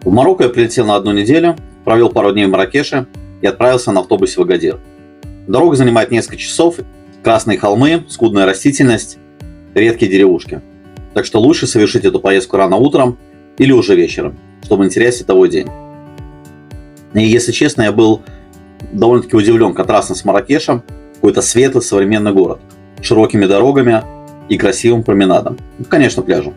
В Марокко я прилетел на 1 неделю, провел пару дней в Марракеше и отправился на автобусе в Агадир. Дорога занимает несколько часов, красные холмы, скудная растительность, редкие деревушки. Так что лучше совершить эту поездку рано утром или уже вечером, чтобы не терять световой день. И если честно, я был довольно-таки удивлен контрастом с Марракешем, какой-то светлый современный город, широкими дорогами и красивым променадом. Ну, конечно, пляжем.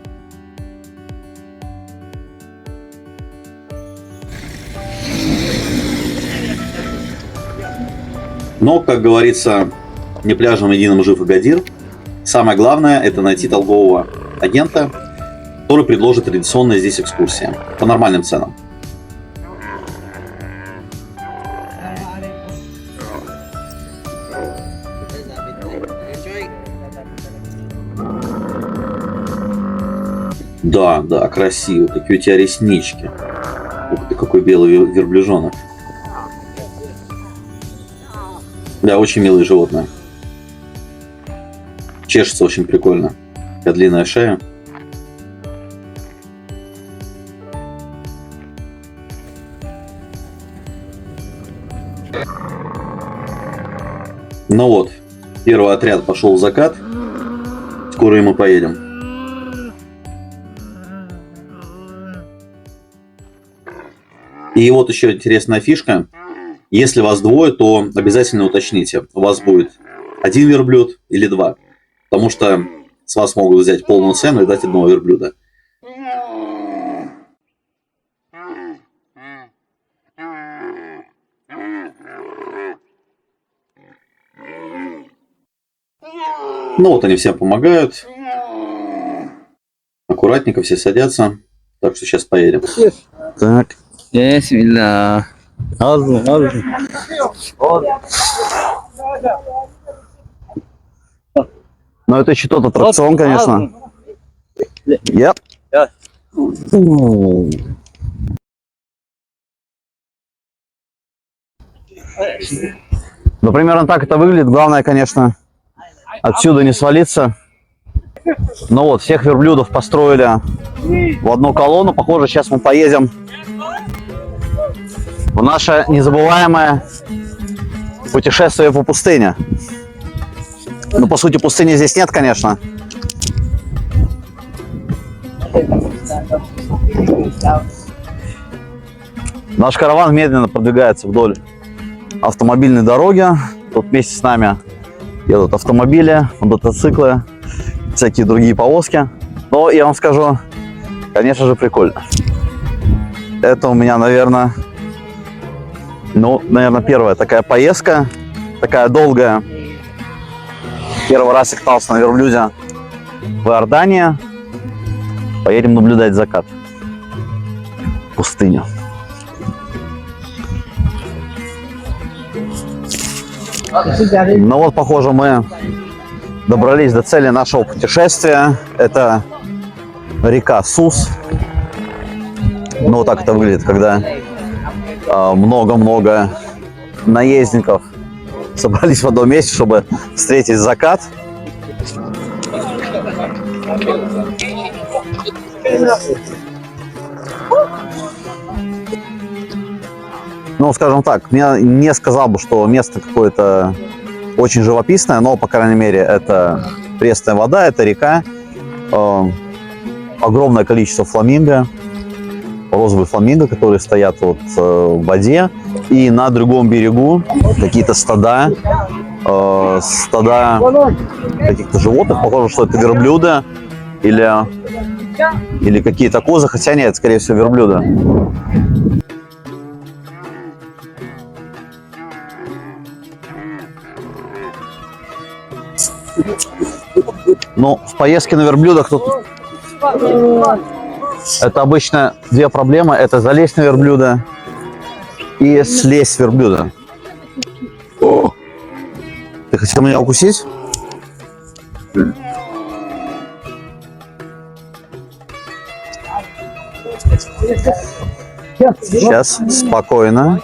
Но, как говорится, не пляжем единым жив Агадир. Самое главное – это найти торгового агента, который предложит традиционные здесь экскурсии по нормальным ценам. Да, красиво. Какие у тебя реснички. Ух ты, какой белый верблюжонок. Да, очень милые животные. Чешется очень прикольно. Такая длинная шея. Ну вот, первый отряд пошел в закат. Скоро и мы поедем. И вот еще интересная фишка. Если вас двое, то обязательно уточните, у вас будет 1 верблюд или 2. Потому что с вас могут взять полную цену и дать 1 верблюда. Ну вот они всем помогают. Аккуратненько все садятся. Так что сейчас поедем. Так. Bismillah. Ну это еще тот аттракцион, конечно. Yep. Ну, примерно так это выглядит. Главное, конечно, отсюда не свалиться. Ну вот, всех верблюдов построили в одну колонну. Похоже, сейчас мы поедем в наше незабываемое путешествие по пустыне. Ну, по сути, пустыни здесь нет, конечно. Наш караван медленно продвигается вдоль автомобильной дороги. Тут вместе с нами едут автомобили, мотоциклы, всякие другие повозки. Но я вам скажу, конечно же, прикольно. Это у меня, наверное, первая такая поездка, такая долгая. Первый раз я катался на верблюде в Иордании. Поедем наблюдать закат. Пустыню. Ну вот, похоже, мы добрались до цели нашего путешествия. Это река Сус. Ну вот так это выглядит, когда много-много наездников собрались в одном месте, чтобы встретить закат. Ну, скажем так, я не сказал бы, что место какое-то очень живописное, но, по крайней мере, это пресная вода, это река, огромное количество фламинго, розовые фламинго, которые стоят вот в воде, и на другом берегу какие-то стада каких-то животных, похоже, что это верблюды или какие-то козы, хотя нет, скорее всего, верблюды. Ну, в поездке на верблюдах тут это обычно 2 проблемы. Это залезть на верблюда и слезть с верблюда. О! Ты хотел меня укусить? Сейчас, спокойно.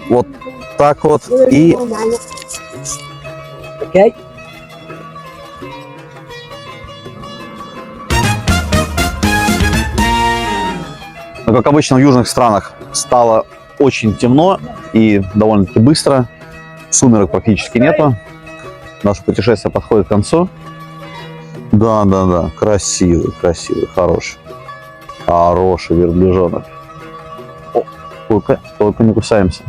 Вот так вот и... Okay. Но, как обычно, в южных странах стало очень темно и довольно-таки быстро. Сумерок практически нету. Наше путешествие подходит к концу. Да, красивый, хороший. Хороший верблюжонок. О, только не кусаемся.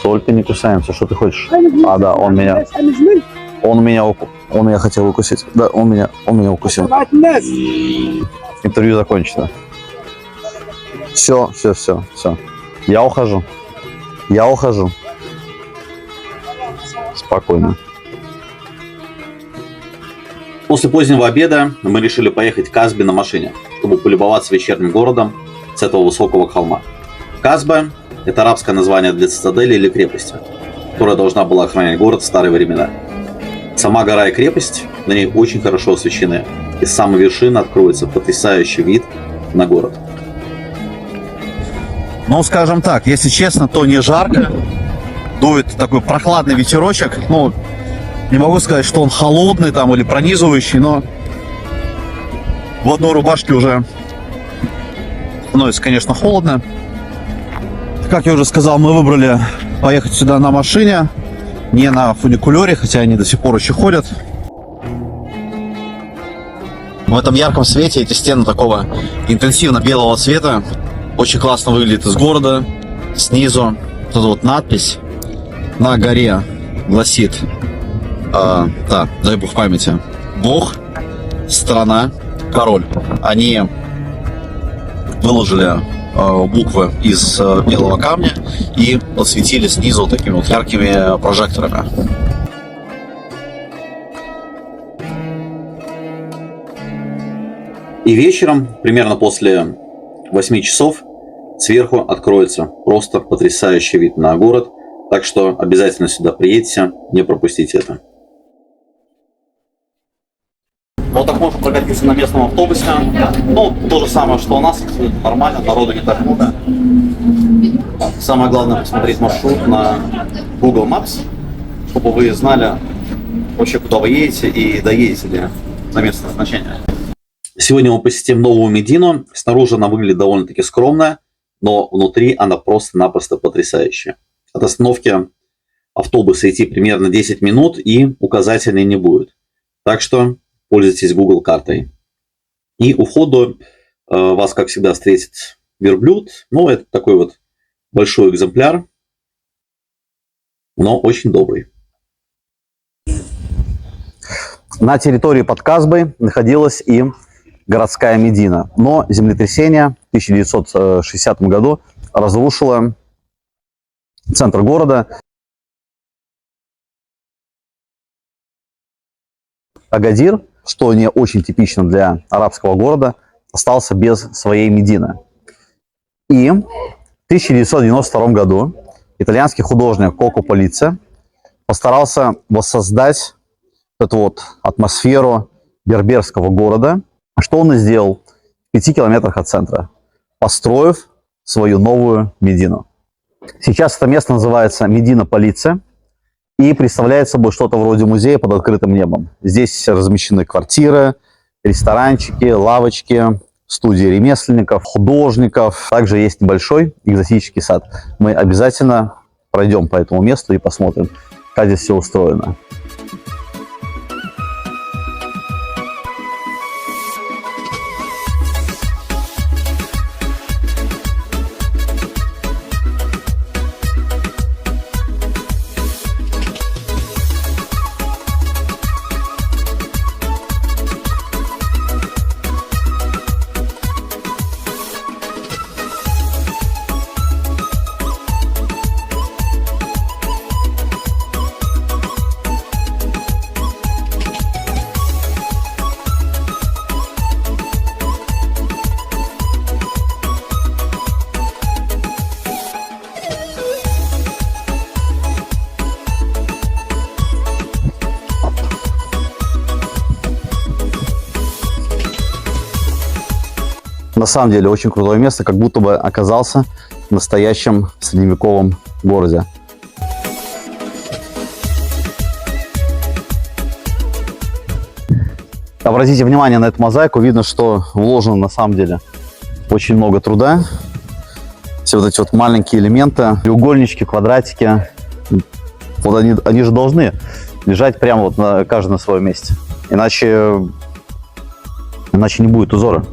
Только не кусаемся. Что ты хочешь? А, да, он меня хотел укусить. Да, он меня укусил. Интервью закончено. Все. Я ухожу. Спокойно. После позднего обеда мы решили поехать в Казбе на машине, чтобы полюбоваться вечерним городом с этого высокого холма. Казбе – это арабское название для цитадели или крепости, которая должна была охранять город в старые времена. Сама гора и крепость на ней очень хорошо освещены, и с самой вершины откроется потрясающий вид на город. Ну, скажем так, если честно, то не жарко, дует такой прохладный ветерочек, ну, не могу сказать, что он холодный там или пронизывающий, но в одной рубашке уже становится, конечно, холодно. Как я уже сказал, мы выбрали поехать сюда на машине, не на фуникулере, хотя они до сих пор еще ходят. В этом ярком свете эти стены такого интенсивно белого цвета очень классно выглядит из города. Снизу вот эта вот надпись на горе гласит, дай бог памяти, Бог, страна, король. Они выложили буквы из белого камня и подсветили снизу вот такими вот яркими прожекторами. И вечером, примерно после 8 часов, сверху откроется просто потрясающий вид на город. Так что обязательно сюда приедете, не пропустите это. Вот так можно прокатиться на местном автобусе. Ну, то же самое, что у нас, абсолютно нормально, народу не так много. Самое главное посмотреть маршрут на Google Maps, чтобы вы знали вообще, куда вы едете и доедете ли на место назначения. Сегодня мы посетим новую Медину. Снаружи она выглядит довольно-таки скромно, но внутри она просто-напросто потрясающая. От остановки автобуса идти примерно 10 минут и указателей не будет. Так что пользуйтесь Google картой. И у входа вас, как всегда, встретит верблюд. Ну, это такой вот большой экземпляр, но очень добрый. На территории под Казбой находилась и городская Медина. Но землетрясение в 1960 году разрушило центр города. Агадир, что не очень типично для арабского города, остался без своей Медины. И в 1992 году итальянский художник Коко Полиция постарался воссоздать эту вот атмосферу берберского города. Что он и сделал в 5 километрах от центра, построив свою новую Медину. Сейчас это место называется Медина Полиция и представляет собой что-то вроде музея под открытым небом. Здесь размещены квартиры, ресторанчики, лавочки, студии ремесленников, художников. Также есть небольшой экзотический сад. Мы обязательно пройдем по этому месту и посмотрим, как здесь все устроено. На самом деле очень крутое место, как будто бы оказался в настоящем средневековом городе. Обратите внимание на эту мозаику, видно, что вложено на самом деле очень много труда. Все вот эти вот маленькие элементы, треугольнички, квадратики, вот они же должны лежать прямо вот каждый на своем месте. Иначе не будет узора.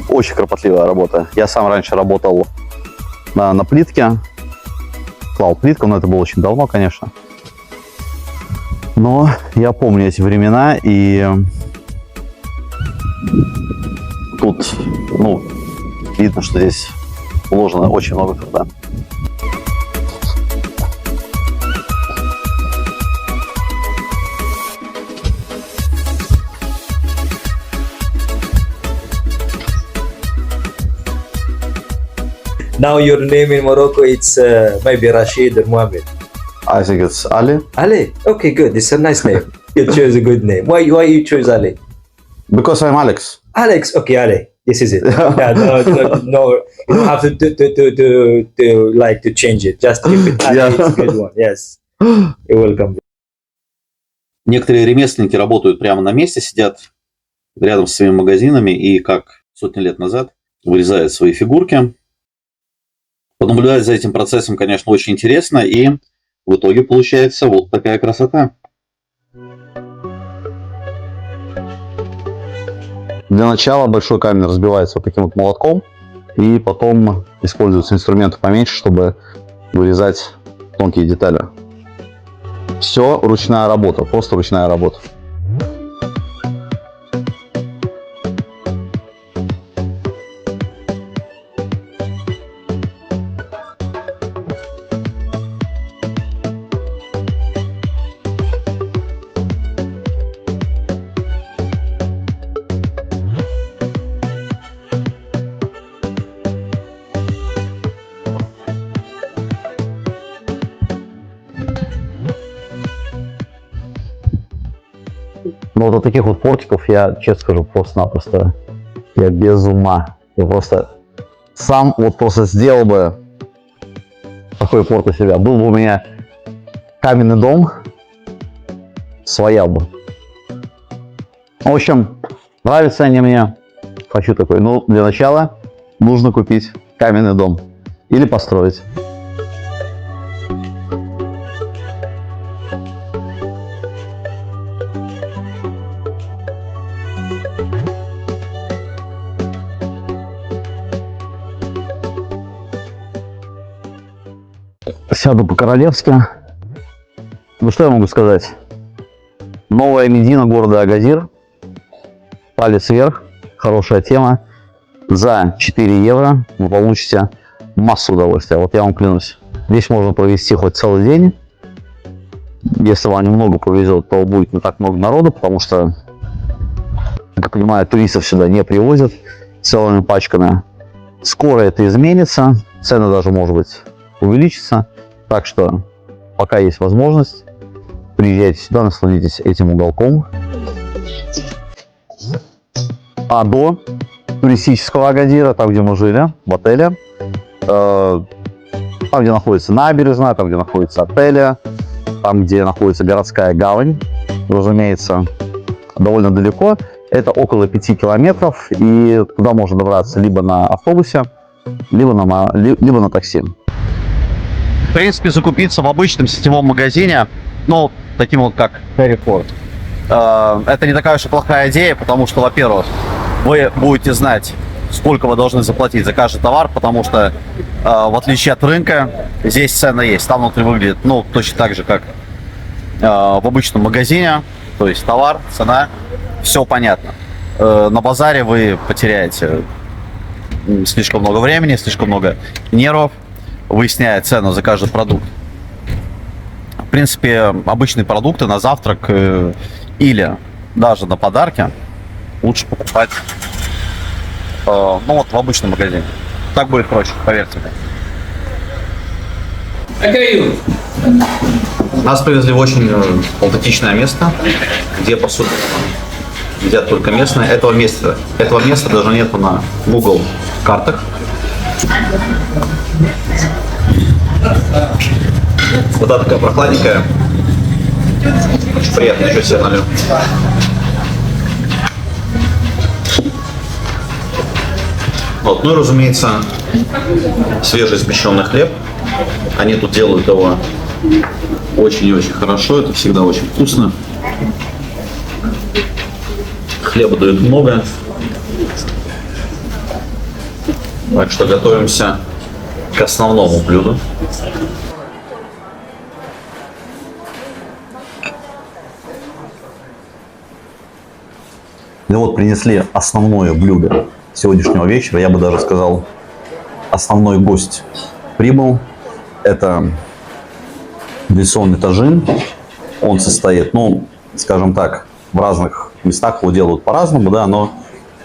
Очень кропотливая работа. Я сам раньше работал на плитке, клал плитку, но это было очень давно, конечно. Но я помню эти времена, и тут, видно, что здесь вложено очень много труда. Now your name in Morocco, it's maybe Rashid or Mohammed. I think it's Ali. Ali. Okay, good. It's a nice name. You chose a good name. Why you choose Ali? Because I'm Alex. Alex. Okay, Ali. This is it. Yeah, no. You don't have to change it. Just keep it. Ali, it's a good one. Yes. You're welcome. Некоторые ремесленники работают прямо на месте, сидят рядом с своими магазинами и, как сотни лет назад, вырезают свои фигурки. Понаблюдать за этим процессом, конечно, очень интересно, и в итоге получается вот такая красота. Для начала большой камень разбивается вот таким вот молотком, и потом используются инструменты поменьше, чтобы вырезать тонкие детали. Все ручная работа, просто ручная работа. Но вот от таких вот портиков я, честно скажу, просто-напросто я без ума. Я просто сам вот просто сделал бы такой порт у себя. Был бы у меня каменный дом, своял бы. В общем, нравятся они мне. Хочу такой. Ну, для начала нужно купить каменный дом или построить. Сяду по-королевски. Ну что я могу сказать? Новая Медина города Агадир. Палец вверх. Хорошая тема. За 4 евро вы получите массу удовольствия. Вот я вам клянусь. Здесь можно провести хоть целый день. Если вам немного повезет, то будет не так много народу, потому что, как я понимаю, туристов сюда не привозят целыми пачками. Скоро это изменится. Цены даже, может быть, увеличатся. Так что, пока есть возможность, приезжайте сюда, насладитесь этим уголком. А до туристического Агадира, там, где мы жили, в отеле, там, где находится набережная, там, где находятся отели, там, где находится городская гавань, разумеется, довольно далеко. Это около 5 километров, и туда можно добраться либо на автобусе, либо на такси. В принципе, закупиться в обычном сетевом магазине, ну, таким вот как Carrefour, это не такая уж и плохая идея, потому что, во-первых, вы будете знать, сколько вы должны заплатить за каждый товар, потому что, в отличие от рынка, здесь цены есть. Там внутри выглядит, ну, точно так же, как в обычном магазине, то есть товар, цена, все понятно. На базаре вы потеряете слишком много времени, слишком много нервов, выясняя цену за каждый продукт. В принципе, обычные продукты на завтрак или даже на подарки лучше покупать ну вот в обычном магазине. Так будет проще, поверьте мне. Нас привезли в очень аутентичное место, где, по сути, едят только местные. Этого места даже нету на Google картах. Вода такая прохладненькая. Очень приятно, еще себе налью. Вот. Ну и, разумеется, свежеиспеченный хлеб. Они тут делают его очень и очень хорошо. Это всегда очень вкусно. Хлеба дают много. Так что готовимся к основному блюду. Ну вот принесли основное блюдо сегодняшнего вечера. Я бы даже сказал, основной гость прибыл. Это вельсонный тажин. Он состоит, ну, скажем так, в разных местах его делают по-разному, да, но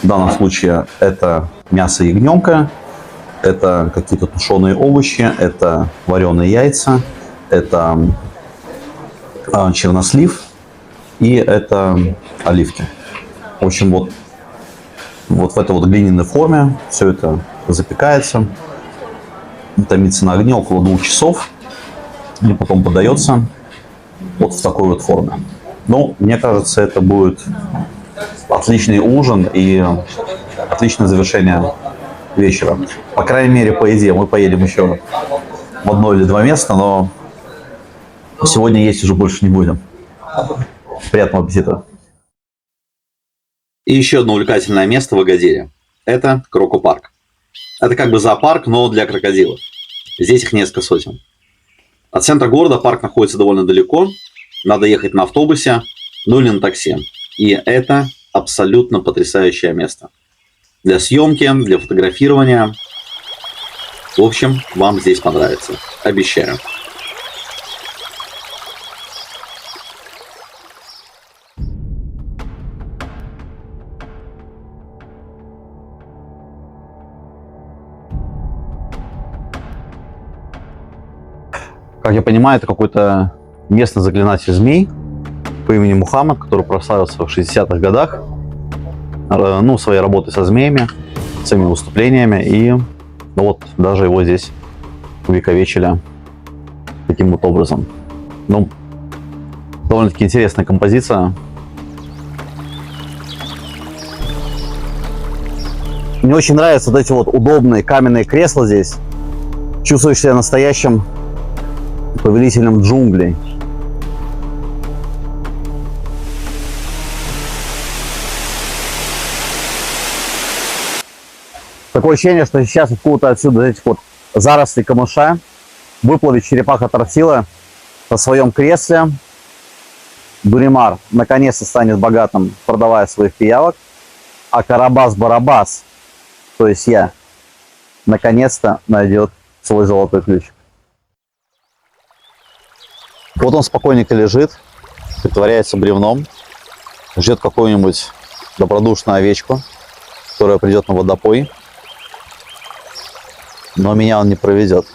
в данном случае это мясо ягненка, это какие-то тушеные овощи, это вареные яйца, это чернослив и это оливки. В общем, вот в этой вот глиняной форме все это запекается, томится на огне около 2 часов и потом подается вот в такой вот форме. Ну, мне кажется, это будет отличный ужин и отличное завершение вечера. По крайней мере, по идее, мы поедем еще в 1 или 2 места, но сегодня есть уже больше не будем. Приятного аппетита! И еще одно увлекательное место в Агадире – это Крокопарк. Это как бы зоопарк, но для крокодилов. Здесь их несколько сотен. От центра города парк находится довольно далеко. Надо ехать на автобусе, ну или на такси. И это абсолютно потрясающее место. Для съемки, для фотографирования. В общем, вам здесь понравится. Обещаю. Как я понимаю, это какой-то местный заклинатель змей по имени Мухаммад, который прославился в 60-х годах, ну, своей работой со змеями, своими выступлениями, и ну, вот даже его здесь увековечили таким вот образом. Ну, довольно-таки интересная композиция. Мне очень нравятся вот эти вот удобные каменные кресла здесь. Чувствуешь себя настоящим повелителем джунглей. Такое ощущение, что сейчас откуда-то отсюда этих вот зарослей камыша выплывет черепаха Тортила на своем кресле. Дуримар наконец-то станет богатым, продавая своих пиявок, а Карабас-Барабас, то есть я, наконец-то найдет свой золотой ключ. Вот он спокойненько лежит, притворяется бревном, ждет какую-нибудь добродушную овечку, которая придет на водопой, но меня он не проведет.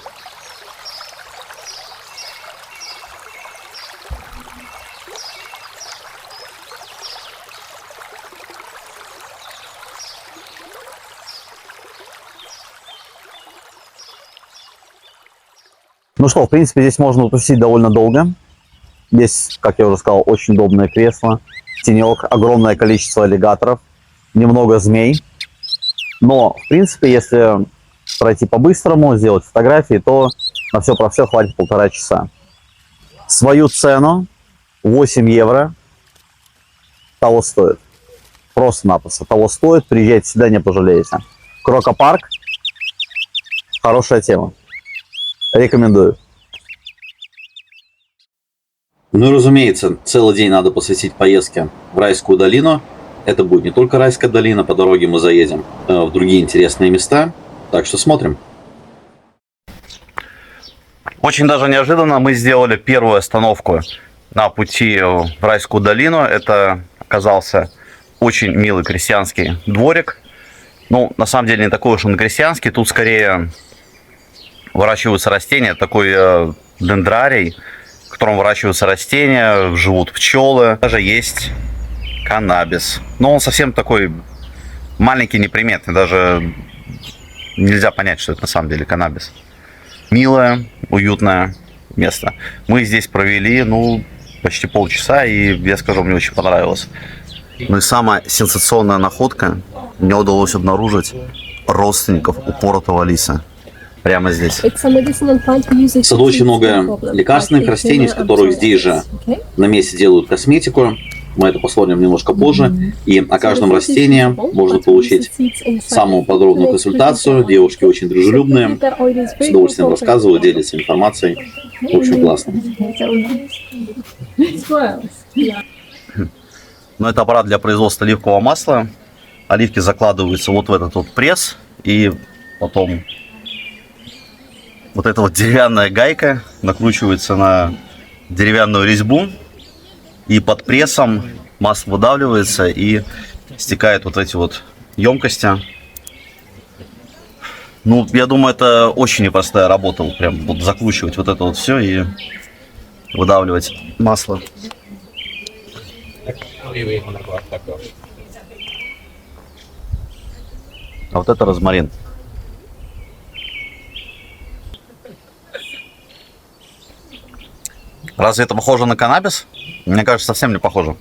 Ну что, в принципе, здесь можно тусить довольно долго. Здесь, как я уже сказал, очень удобное кресло, тенек, огромное количество аллигаторов, немного змей. Но, в принципе, если пройти по-быстрому, сделать фотографии, то на все про все хватит 1,5 часа. Свою цену 8 евро того стоит. Просто-напросто того стоит. Приезжайте сюда, не пожалеете. Крокопарк. Хорошая тема. Рекомендую. Ну и разумеется, целый день надо посвятить поездке в Райскую долину. Это будет не только Райская долина, по дороге мы заедем в другие интересные места. Так что смотрим. Очень даже неожиданно мы сделали первую остановку на пути в Райскую долину. Это оказался очень милый крестьянский дворик. Ну, на самом деле не такой уж он крестьянский. Тут скорее выращиваются растения, такой дендрарий, в котором выращиваются растения, живут пчелы. Даже есть каннабис. Но он совсем такой маленький, неприметный. Даже нельзя понять, что это на самом деле каннабис. Милое, уютное место. Мы здесь провели, ну, почти полчаса, и я скажу, мне очень понравилось. Ну и самая сенсационная находка, мне удалось обнаружить родственников упоротого лиса. Прямо здесь. В саду очень много лекарственных растений, из которых здесь же на месте делают косметику. Мы это посмотрим немножко позже. И о каждом растении можно получить самую подробную консультацию. Девушки очень дружелюбные, с удовольствием рассказывают, делятся информацией. Очень классно. Но это аппарат для производства оливкового масла. Оливки закладываются вот в этот вот пресс, и потом вот эта вот деревянная гайка накручивается на деревянную резьбу, и под прессом масло выдавливается и стекает вот в эти вот емкости. Ну, я думаю, это очень непростая работа, прям вот закручивать вот это вот все и выдавливать масло. А вот это розмарин. Разве это похоже на каннабис? Мне кажется, совсем не похоже.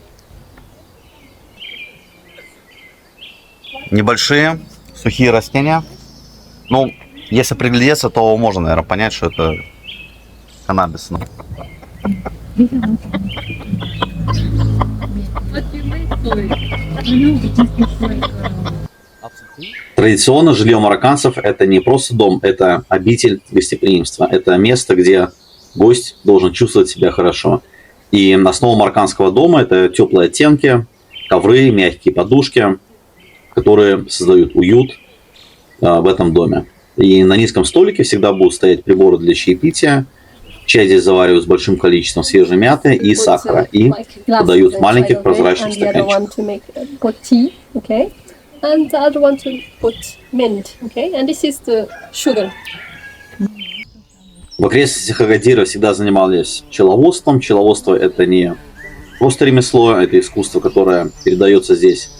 Небольшие сухие растения. Ну, если приглядеться, то можно, наверное, понять, что это каннабис. Традиционно жилье марокканцев — это не просто дом, это обитель гостеприимства. Это место, где гость должен чувствовать себя хорошо. И основа марокканского дома — это теплые оттенки, ковры, мягкие подушки, которые создают уют в этом доме. И на низком столике всегда будут стоять приборы для чаепития. Чай здесь заваривают с большим количеством свежей мяты и сахара и подают в маленьких прозрачных стаканчиках. And the other one to put mint, okay? And this is the sugar. В окрестностях Агадира всегда занимались пчеловодством. Пчеловодство — это не просто ремесло, это искусство, которое передается здесь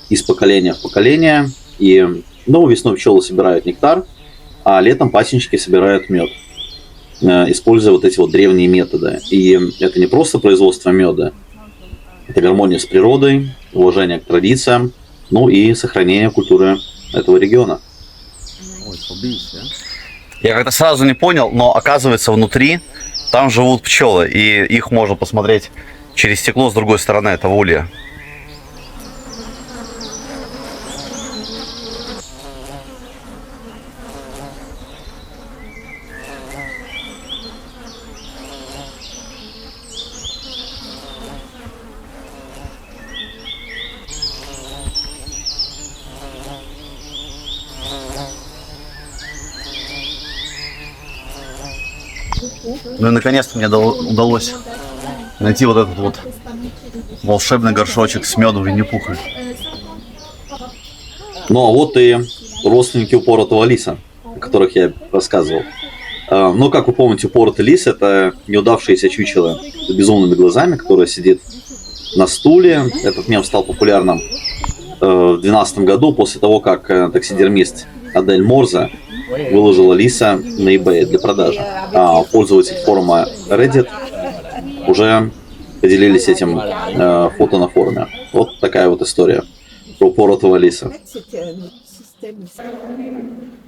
из поколения в поколение. И весной пчелы собирают нектар, а летом пасечники собирают мед, используя вот эти вот древние методы. И это не просто производство меда, это гармония с природой, уважение к традициям, ну и сохранение культуры этого региона. Я как-то сразу не понял, но оказывается внутри там живут пчелы, и их можно посмотреть через стекло с другой стороны этого улья. Ну и наконец-то мне удалось найти вот этот вот волшебный горшочек с медом Винни-Пуха. Ну а вот и родственники упоротого лиса, о которых я рассказывал. Но, как вы помните, упоротый лис — это неудавшееся чучело с безумными глазами, которое сидит на стуле. Этот мем стал популярным в 2012 году, после того, как таксидермист Адель Морза выложила лиса на eBay для продажи. А пользователи форума Reddit уже поделились этим фото на форуме. Вот такая вот история про упоротого лиса.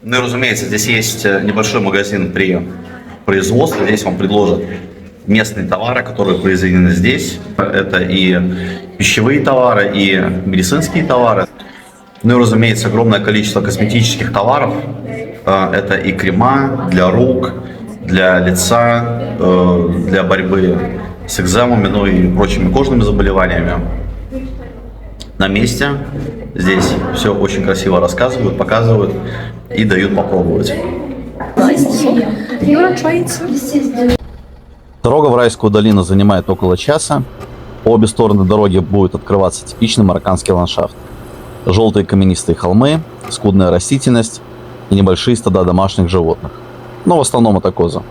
Ну и разумеется, здесь есть небольшой магазин при производстве. Здесь вам предложат местные товары, которые произведены здесь. Это и пищевые товары, и медицинские товары. Ну и, разумеется, огромное количество косметических товаров. Это и крема для рук, для лица, для борьбы с экземами, ну и прочими кожными заболеваниями. На месте здесь все очень красиво рассказывают, показывают и дают попробовать. Дорога в райскую долину занимает около часа. По обе стороны дороги будет открываться типичный марокканский ландшафт. Желтые каменистые холмы, скудная растительность и небольшие стада домашних животных. Но в основном это козы.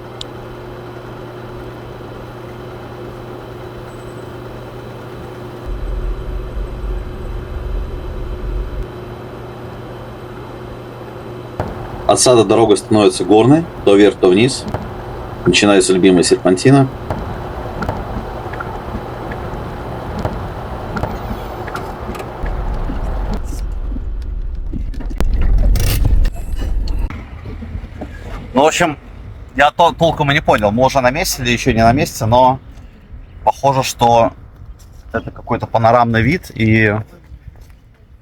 От сада дорога становится горной, то вверх, то вниз. Начинается любимая серпантина. в общем, я толком и не понял, мы уже на месте или еще не на месте, но похоже, что это какой-то панорамный вид и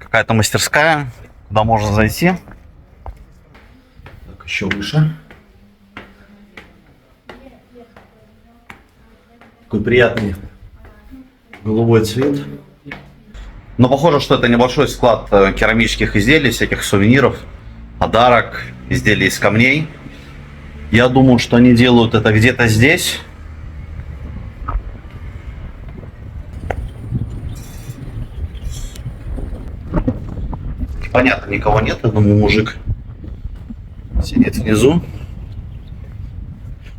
какая-то мастерская, куда можно зайти. Так, еще выше. Такой приятный голубой цвет. Но похоже, что это небольшой склад керамических изделий, всяких сувениров, подарок, изделий из камней. Я думаю, что они делают это где-то здесь. Понятно, никого нет, я думаю, мужик сидит внизу.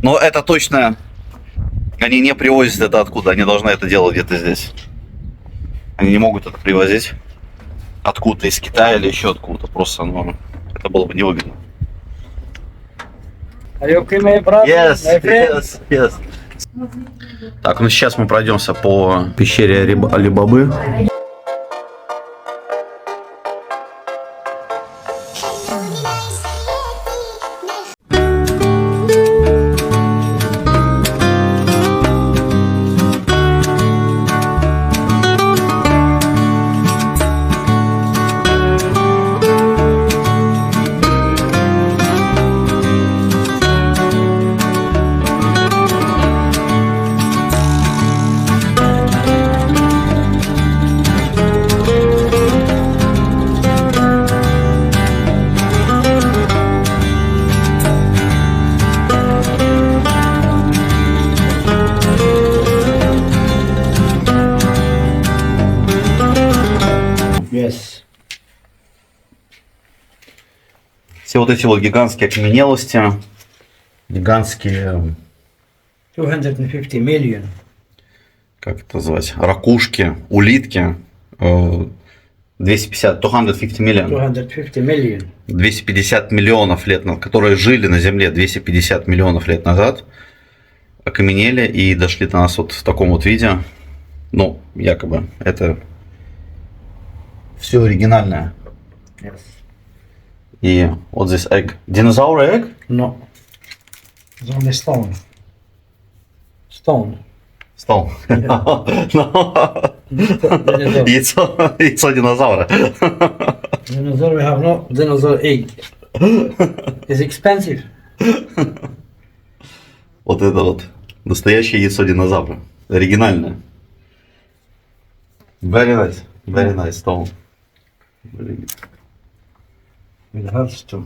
Но это точно, они не привозят это откуда, они должны это делать где-то здесь. Они не могут это привозить откуда-то, из Китая или еще откуда-то, просто, ну, это было бы невыгодно. Are you okay, my brother? My friend? Yes. Так, ну сейчас мы пройдемся по пещере Али-Бабы. Yes. Все вот эти вот гигантские окаменелости, гигантские, 250 million. как это называть, ракушки, улитки, 250 миллионов. 250 million. 250 миллионов лет, которые жили на Земле 250 миллионов лет назад, окаменели и дошли до нас вот в таком вот виде. Ну, якобы, это все оригинальное. Yes. И вот здесь egg. Dinosaur egg? No. It's only stone. Stone. Стол. Яйцо динозавра. Dinosaur, we have no dinosaur egg. It's expensive. Вот это вот настоящее яйцо динозавра. Оригинальное. Very nice stone. It hurts too.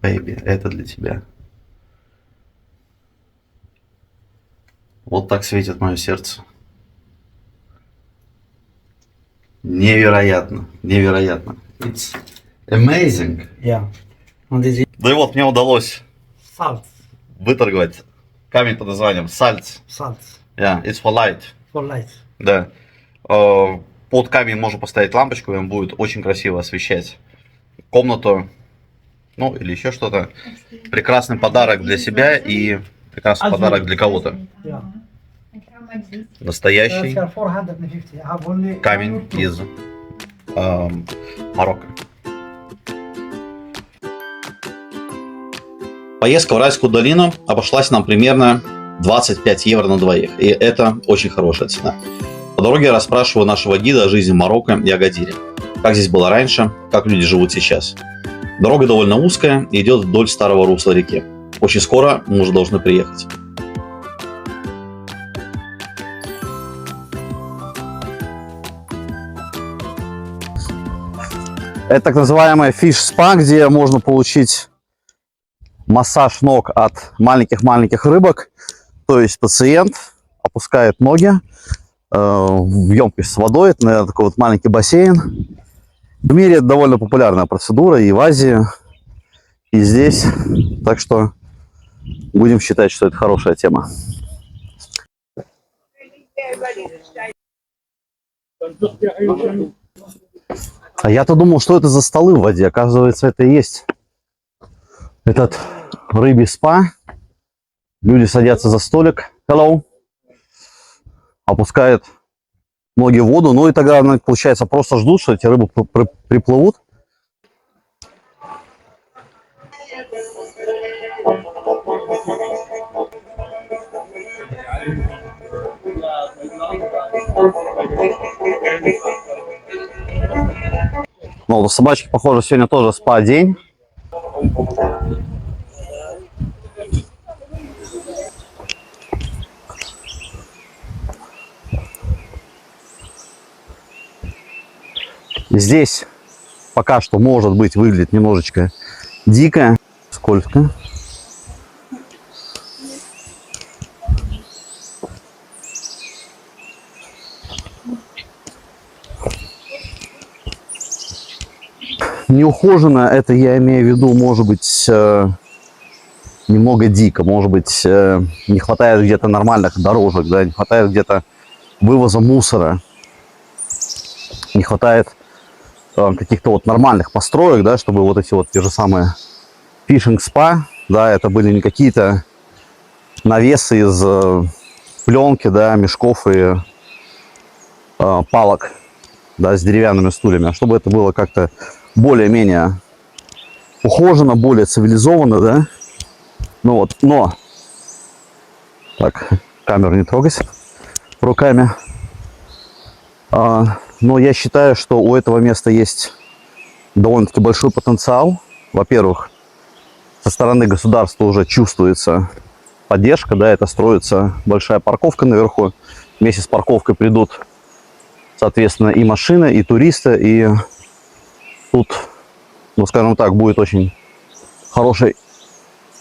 Baby, это для тебя. Вот так светит мое сердце. Невероятно, невероятно. It's amazing. Yeah. And this is Да и вот мне удалось salt. выторговать камень под названием сальц. Salt. Yeah, it's for light. For light. Да. Под камень можно поставить лампочку, и он будет очень красиво освещать комнату, ну или еще что-то. Прекрасный подарок для себя и прекрасный подарок для кого-то. Yeah. Настоящий 450. I have only камень из Марокко. Поездка в Райскую долину обошлась нам примерно 25 евро на двоих, и это очень хорошая цена. По дороге я расспрашиваю нашего гида о жизни в Марокко и Агадире. Как здесь было раньше, как люди живут сейчас. Дорога довольно узкая и идет вдоль старого русла реки. Очень скоро мы уже должны приехать. Это так называемая Fish Spa, где можно получить массаж ног от маленьких-маленьких рыбок. То есть пациент опускает ноги в емкость с водой. Это, наверное, такой вот маленький бассейн. В мире это довольно популярная процедура и в Азии, и здесь. Так что будем считать, что это хорошая тема. А я-то думал, что это за столы в воде. Оказывается, это и есть этот рыбий спа. Люди садятся за столик. Hello. Опускают ноги в воду. Ну и тогда, получается, просто ждут, что эти рыбы приплывут. Ну, у собачки, похоже, сегодня тоже спа-день. Здесь пока что, может быть, выглядит немножечко дико, скользко. Неухоженно, это я имею в виду, может быть, немного дико, может быть, не хватает где-то нормальных дорожек, да, не хватает где-то вывоза мусора, не хватает каких-то вот нормальных построек, да, чтобы вот эти вот те же самые фишинг-спа, да, это были не какие-то навесы из пленки, да, мешков и палок, да, с деревянными стульями, а чтобы это было как-то более-менее ухоженно, более цивилизованно, да. Ну вот, но так, камеру не трогать руками. Но я считаю, что у этого места есть довольно-таки большой потенциал. Во-первых, со стороны государства уже чувствуется поддержка, да, это строится большая парковка наверху. Вместе с парковкой придут, соответственно, и машины, и туристы, и тут, ну, скажем так, будет очень хороший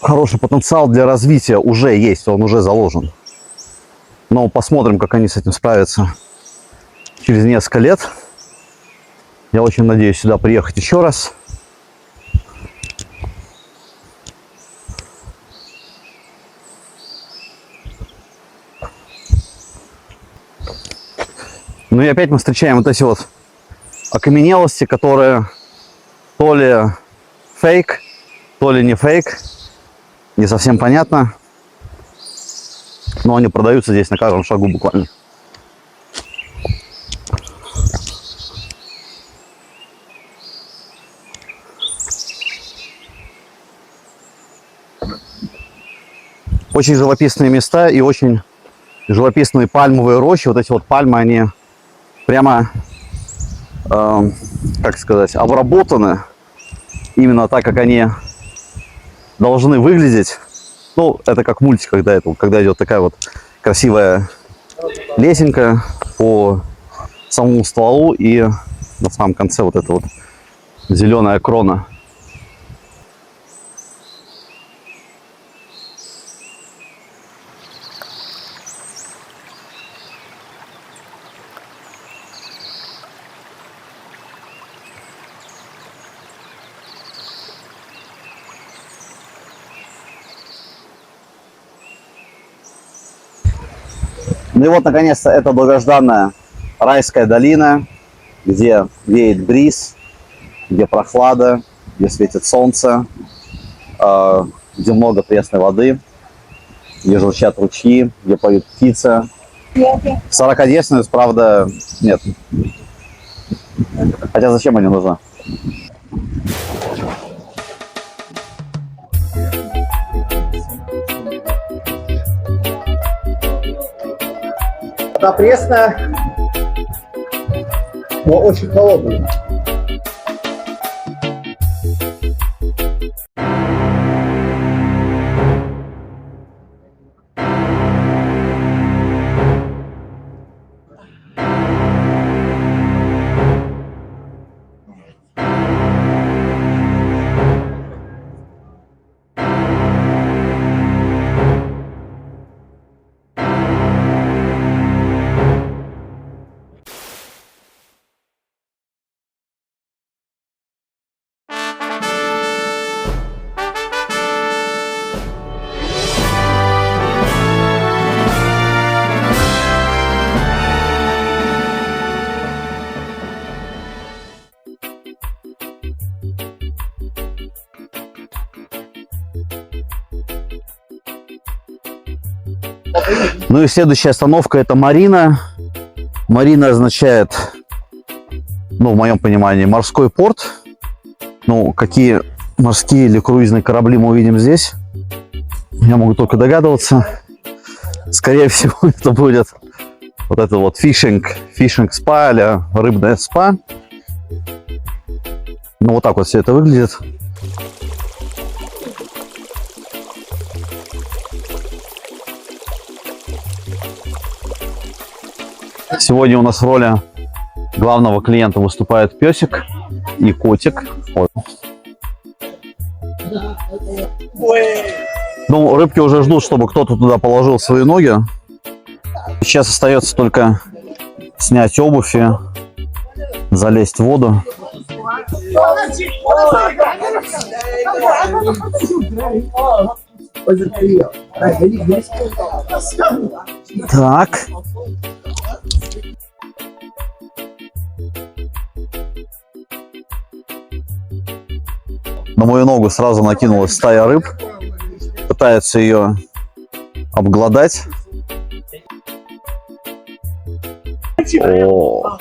потенциал для развития, уже есть, он уже заложен. Но посмотрим, как они с этим справятся через несколько лет. Я очень надеюсь сюда приехать еще раз. Ну и опять мы встречаем вот эти вот окаменелости, которые то ли фейк, то ли не фейк. Не совсем понятно. Но они продаются здесь на каждом шагу буквально. Очень живописные места и очень живописные пальмовые рощи. Вот эти вот пальмы, они прямо, как сказать, обработаны именно так, как они должны выглядеть. Ну, это как в мультиках, да, это, когда идет такая вот красивая лесенка по самому стволу и на самом конце вот эта вот зеленая крона. Ну и вот, наконец-то, это долгожданная райская долина, где веет бриз, где прохлада, где светит солнце, где много пресной воды, где журчат ручьи, где поют птицы. 40-десниц, правда, нет. Хотя зачем они нужны? Вода пресная, но очень холодная. Ну и следующая остановка — это Марина. Марина означает, ну, в моем понимании, морской порт. Ну, какие морские или круизные корабли мы увидим здесь, я могу только догадываться. Скорее всего, это будет Вот это вот фишинг спа, а-ля рыбное спа. Ну, вот так вот все это выглядит. Сегодня у нас в роли главного клиента выступает песик и котик. Вот. Ну, рыбки уже ждут, чтобы кто-то туда положил свои ноги. Сейчас остается только снять обувь и залезть в воду. Так. На мою ногу сразу накинулась стая рыб. Пытаются ее обглодать. О.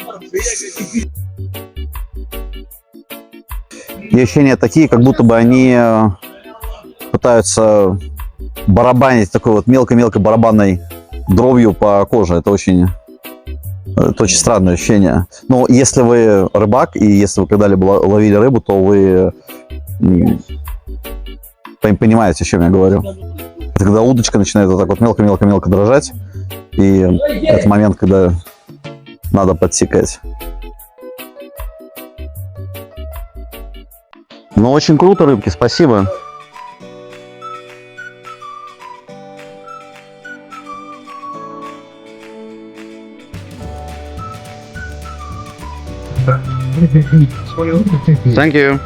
И ощущения такие, как будто бы они пытаются барабанить такой вот мелко-мелко барабанной дробью по коже. Это очень странное ощущение. Но если вы рыбак и если вы когда-либо ловили рыбу, то вы понимаете, о чем я говорю. Это когда удочка начинает вот так вот мелко-мелко-мелко дрожать. И это момент, когда надо подсекать. Ну, очень круто, рыбки, спасибо. Thank you.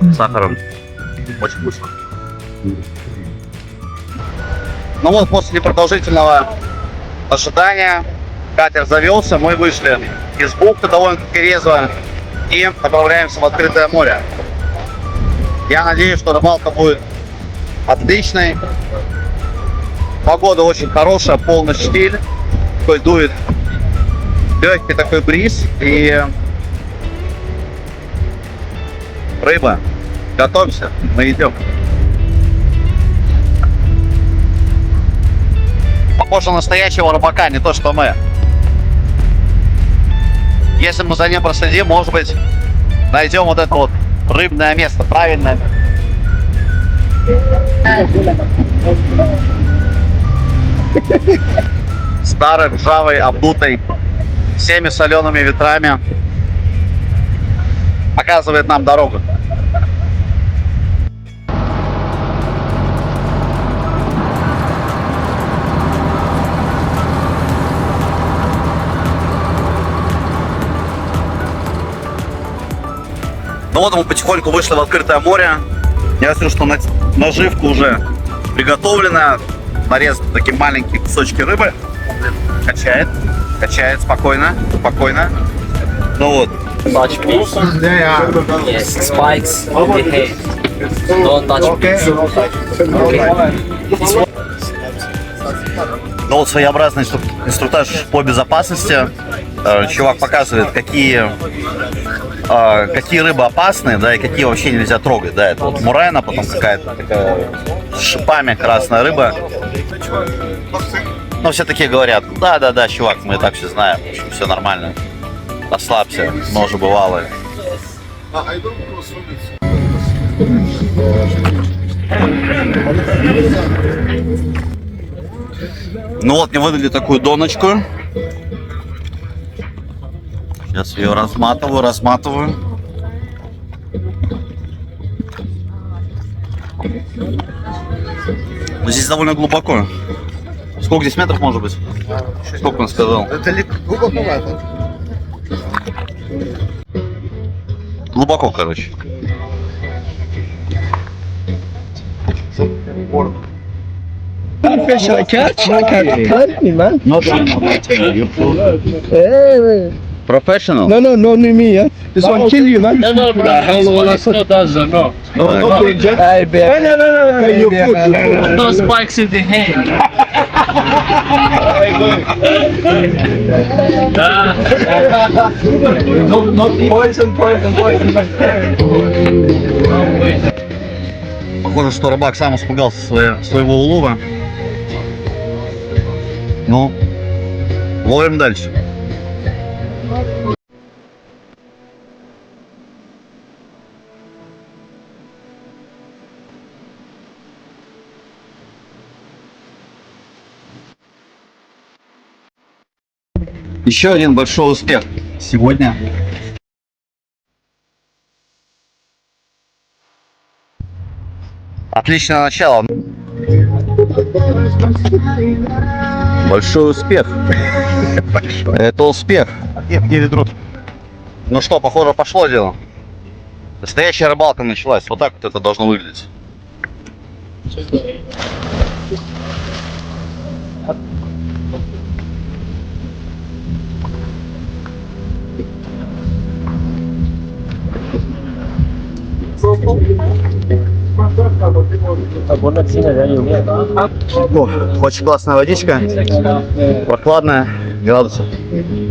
С сахаром. Очень вкусно. Ну вот, после продолжительного ожидания катер завелся, мы вышли из бухты довольно-таки резво и отправляемся в открытое море. Я надеюсь, что рыбалка будет отличной. Погода очень хорошая, полный штиль. Такой дует легкий такой бриз. И рыба, готовься, мы идем. Похож на настоящего рыбака, не то что мы. Если мы за ним проследим, может быть, найдем вот это вот рыбное место, правильное. Старый, ржавый, обдутый всеми солеными ветрами, показывает нам дорогу. Ну вот мы потихоньку вышли в открытое море. Я смотрю, что наживка уже приготовлена. Нарезаны такие маленькие кусочки рыбы. Качает спокойно. Ну вот. Touch please. Yes, spikes in the head. Don't touch please. Okay. Ну вот своеобразный инструктаж по безопасности. Чувак показывает, какие рыбы опасны, да, и какие вообще нельзя трогать. Да, это вот мурена, потом какая-то такая с шипами красная рыба. Но все такие говорят: да, чувак, мы и так все знаем, в общем, все нормально. Расслабься, но уже бывало. Ну вот, мне выдали такую доночку. Сейчас ее разматываю. Но здесь довольно глубоко. Сколько здесь метров может быть? Сколько он сказал? Это глубоковато. Глубоко, короче. Fish I catch, I can't hurt me, man. Not professional. No, me, yeah. This one kill you, man. No, bro. It's not us, no. Hey, bear. No. You put. No spikes in the hand. Not poison. Похоже, что рыбак сам испугался своего улова. Ну, ловим дальше. Еще один большой успех сегодня. Отличное начало. Большой успех. Это успех. Ну что, похоже, пошло дело. Настоящая рыбалка началась. Вот так вот это должно выглядеть. О, очень классная водичка, прохладная, градусов,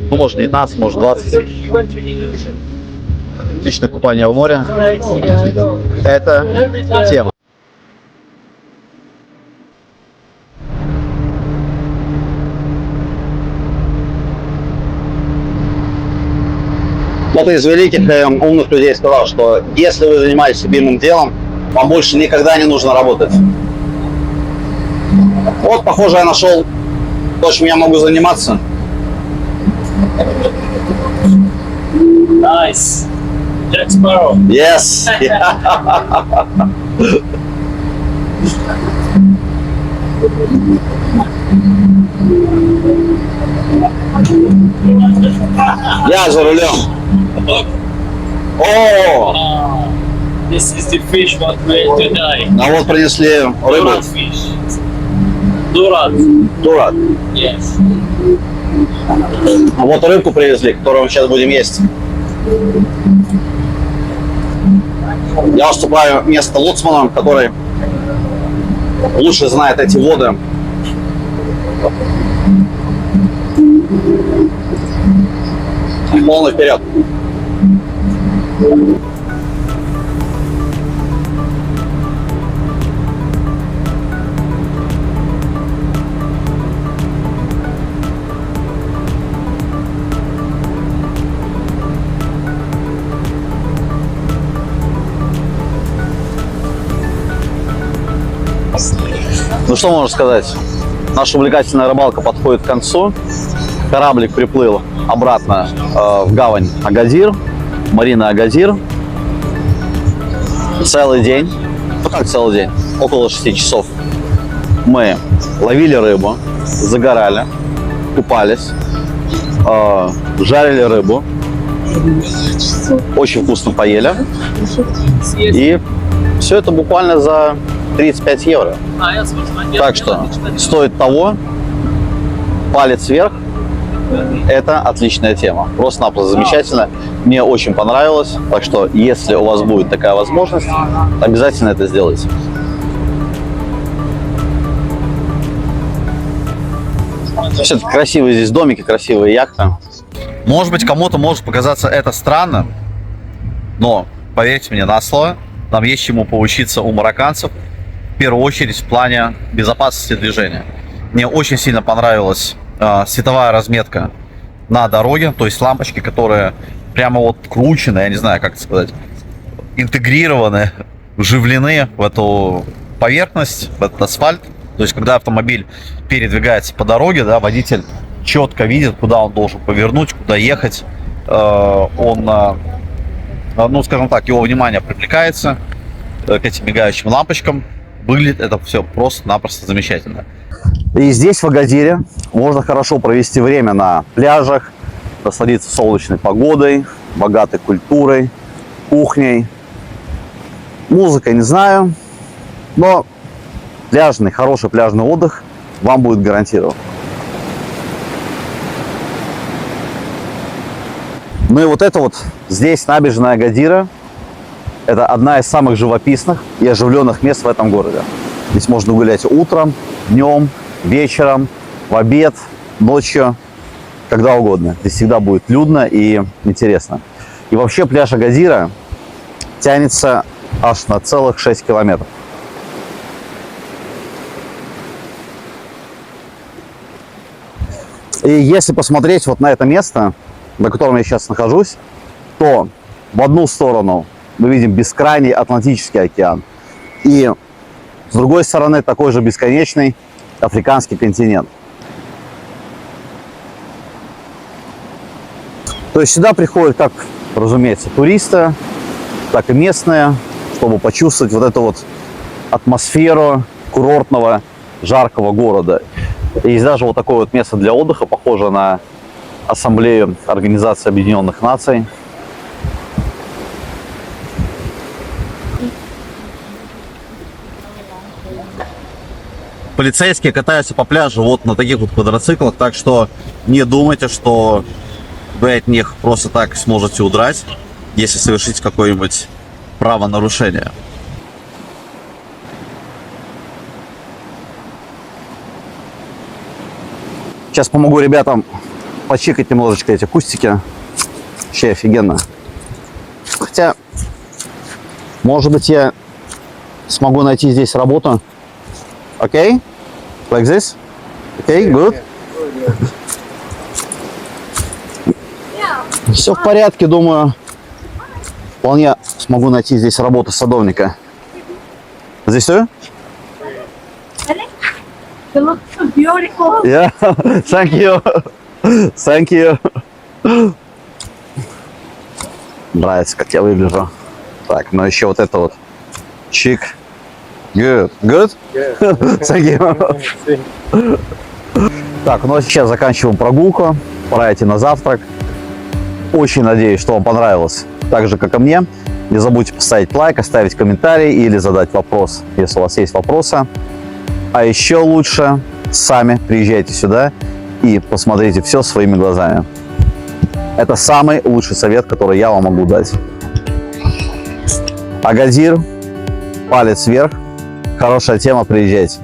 ну, может 19, может 20. Отличное купание в море. Это тема. Кто-то из великих и умных людей сказал, что если вы занимаетесь любимым делом, вам больше никогда не нужно работать. Вот, похоже, я нашел то, чем я могу заниматься. Nice. Jack Sparrow. Yes. Я за рулем. О! This is the fish what we ate today. А вот принесли рыбу. Durat fish. Durat. Дурак. Yes. А вот рыбку привезли, которую мы сейчас будем есть. Я уступаю место лоцману, который лучше знает эти воды. Полный вперед. Ну что можно сказать? Наша увлекательная рыбалка подходит к концу. Кораблик приплыл обратно в гавань Агадир, марина Агадир. Целый день, ну как целый день, около 6 часов мы ловили рыбу, загорали, купались, жарили рыбу, очень вкусно поели. И все это буквально за 35 евро. Так что стоит того, палец вверх. Это отличная тема. Просто-напросто замечательно. Мне очень понравилось. Так что, если у вас будет такая возможность, обязательно это сделайте. Все-таки красивые здесь домики, красивые яхты. Может быть, кому-то может показаться это странно, но поверьте мне на слово, нам есть чему поучиться у марокканцев, в первую очередь в плане безопасности движения. Мне очень сильно понравилась световая разметка на дороге, то есть лампочки, которые прямо вот кручены, я не знаю, как это сказать, интегрированы, вживлены в эту поверхность, в этот асфальт. То есть, когда автомобиль передвигается по дороге, да, водитель четко видит, куда он должен повернуть, куда ехать. Он, ну, скажем так, его внимание привлекается к этим мигающим лампочкам. Выглядит это все просто-напросто замечательно. И здесь, в Агадире, можно хорошо провести время на пляжах, насладиться солнечной погодой, богатой культурой, кухней. Музыкой не знаю, но пляжный, хороший пляжный отдых вам будет гарантирован. Ну и вот это вот здесь набережная Агадира. Это одна из самых живописных и оживленных мест в этом городе. Здесь можно гулять утром, днем, вечером, в обед, ночью, когда угодно. Здесь всегда будет людно и интересно. И вообще пляж Агадира тянется аж на целых 6 километров. И если посмотреть вот на это место, на котором я сейчас нахожусь, то в одну сторону мы видим бескрайний Атлантический океан. И с другой стороны такой же бесконечный африканский континент. То есть сюда приходят как, разумеется, туристы, так и местные, чтобы почувствовать вот эту вот атмосферу курортного, жаркого города. И есть даже вот такое вот место для отдыха, похоже на ассамблею Организации Объединенных Наций. Полицейские катаются по пляжу вот на таких вот квадроциклах, так что не думайте, что вы от них просто так сможете удрать, если совершите какое-нибудь правонарушение. Сейчас помогу ребятам почекать немножечко эти кустики. Вообще офигенно. Хотя, может быть, я смогу найти здесь работу. Окей? Like this? Окей, good? Все в порядке, думаю. Вполне смогу найти здесь работу садовника. Здесь все? You look so beautiful. Yeah, thank you. Thank you. Нравится, как я выгляжу. Так, ну еще вот это вот. Чик. Good. Good? Thank you. Так, ну а сейчас заканчиваем прогулку. Пора идти на завтрак. Очень надеюсь, что вам понравилось. Так же, как и мне. Не забудьте поставить лайк, оставить комментарий или задать вопрос, если у вас есть вопросы. А еще лучше сами приезжайте сюда и посмотрите все своими глазами. Это самый лучший совет, который я вам могу дать. Агадир, палец вверх. Хорошая тема, приезжайте.